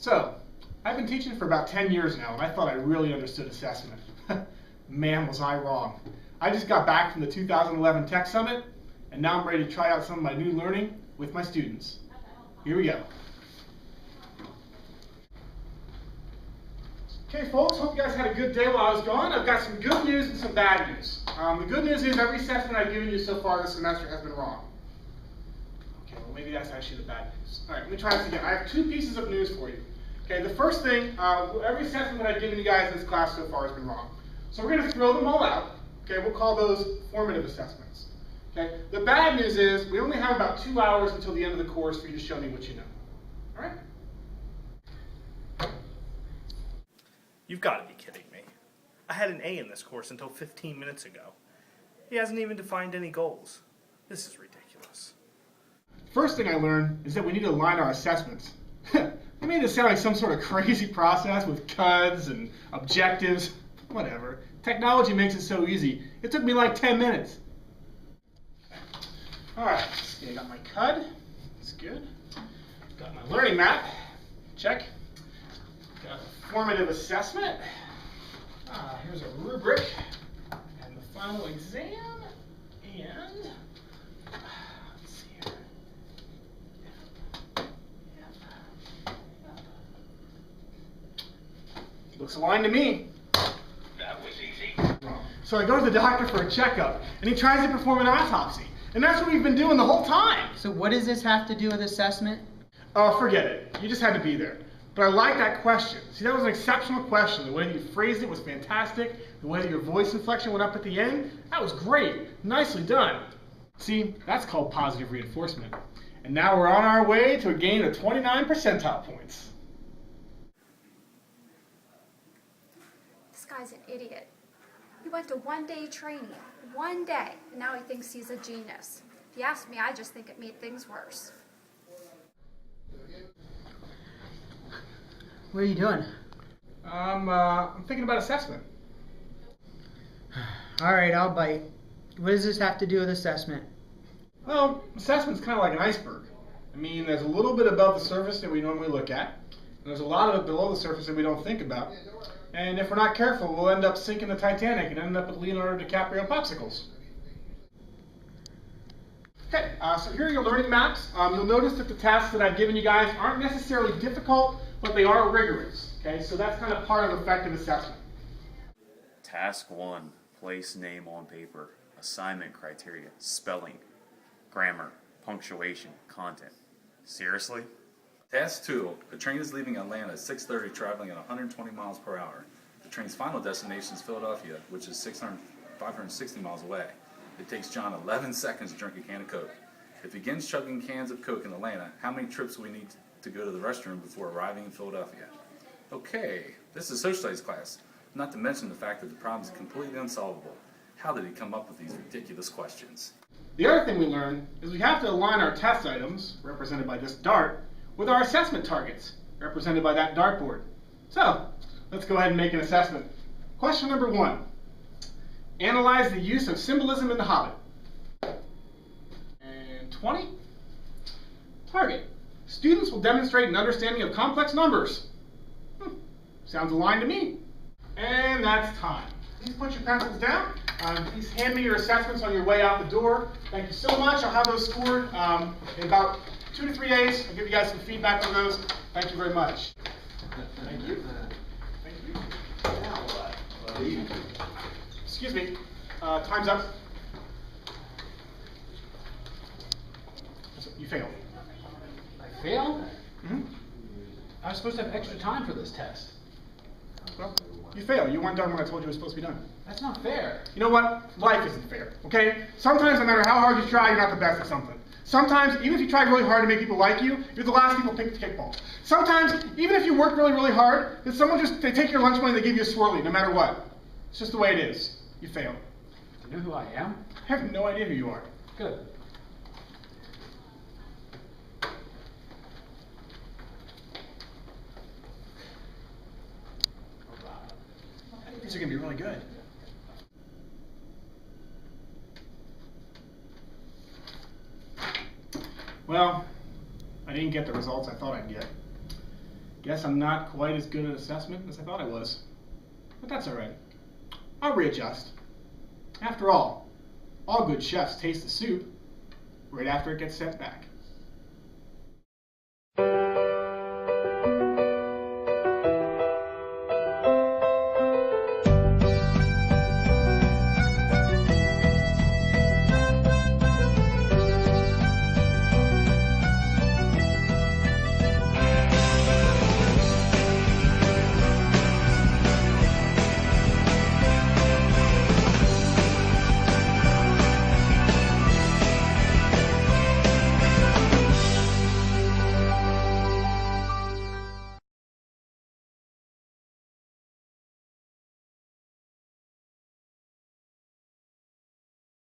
So, I've been teaching for about 10 years now, and I thought I really understood assessment. Man, was I wrong. I just got back from the 2011 Tech Summit, and now I'm ready to try out some of my new learning with my students. Here we go. Okay, folks, hope you guys had a good day while I was gone. I've got some good news and some bad news. The good news is every assessment I've given you so far this semester has been wrong. Okay, well maybe that's actually the bad news. All right, let me try this again. I have two pieces of news for you. Okay, the first thing, every assessment that I've given you guys in this class so far has been wrong. So we're going to throw them all out. Okay, we'll call those formative assessments. Okay, the bad news is we only have about 2 hours until the end of the course for you to show me what you know. All right? You've got to be kidding me. I had an A in this course until 15 minutes ago. He hasn't even defined any goals. This is ridiculous. First thing I learned is that we need to align our assessments. They made it sound like some sort of crazy process with CUDs and objectives. Whatever. Technology makes it so easy. It took me like 10 minutes. Alright, I got my CUD. That's good. Got my learning map. Check. Got a formative assessment. Here's a rubric. And the final exam. And let's see here. Looks aligned to me. That was easy. So I go to the doctor for a checkup, and he tries to perform an autopsy. And that's what we've been doing the whole time. So what does this have to do with assessment? Oh, forget it. You just had to be there. But I like that question. See, that was an exceptional question. The way that you phrased it was fantastic. The way that your voice inflection went up at the end, that was great. Nicely done. See, that's called positive reinforcement. And now we're on our way to a gain of 29 percentile points. This guy's an idiot. He went to one-day training, 1 day, and now he thinks he's a genius. If you ask me, I just think it made things worse. What are you doing? I'm thinking about assessment. All right, I'll bite. What does this have to do with assessment? Well, assessment's kind of like an iceberg. I mean, there's a little bit above the surface that we normally look at, and there's a lot of it below the surface that we don't think about. And if we're not careful, we'll end up sinking the Titanic and end up with Leonardo DiCaprio popsicles. Okay, so here are your learning maps. You'll notice that the tasks that I've given you guys aren't necessarily difficult, but they are rigorous. Okay, so that's kind of part of effective assessment. Task 1, place name on paper. Assignment criteria, spelling, grammar, punctuation, content. Seriously? Task 2. The train is leaving Atlanta at 6:30, traveling at 120 miles per hour. The train's final destination is Philadelphia, which is 560 miles away. It takes John 11 seconds to drink a can of Coke. If he begins chugging cans of Coke in Atlanta, how many trips will we need to go to the restroom before arriving in Philadelphia? Okay, this is a social studies class, not to mention the fact that the problem is completely unsolvable. How did he come up with these ridiculous questions? The other thing we learned is we have to align our test items, represented by this dart, with our assessment targets, represented by that dartboard. So, let's go ahead and make an assessment. Question number 1. Analyze the use of symbolism in The Hobbit. And 20. Target. Students will demonstrate an understanding of complex numbers. Sounds aligned to me. And that's time. Please put your pencils down. Please hand me your assessments on your way out the door. Thank you so much. I'll have those scored in about 2 to 3 days. I'll give you guys some feedback on those. Thank you very much. Thank you. Thank you. Excuse me. Time's up. You failed. I failed? Mm-hmm. I was supposed to have extra time for this test. Well, you failed. You weren't done when I told you it was supposed to be done. That's not fair. You know what? Life isn't fair, okay? Sometimes, no matter how hard you try, you're not the best at something. Sometimes, even if you try really hard to make people like you, you're the last people picked the kickball. Sometimes, even if you work really, really hard, then they take your lunch money and they give you a swirly, no matter what. It's just the way it is. You failed. Do you know who I am? I have no idea who you are. Good. I think these are going to be really good. Well, I didn't get the results I thought I'd get. Guess I'm not quite as good at assessment as I thought I was. But that's alright. I'll readjust. After all good chefs taste the soup right after it gets sent back.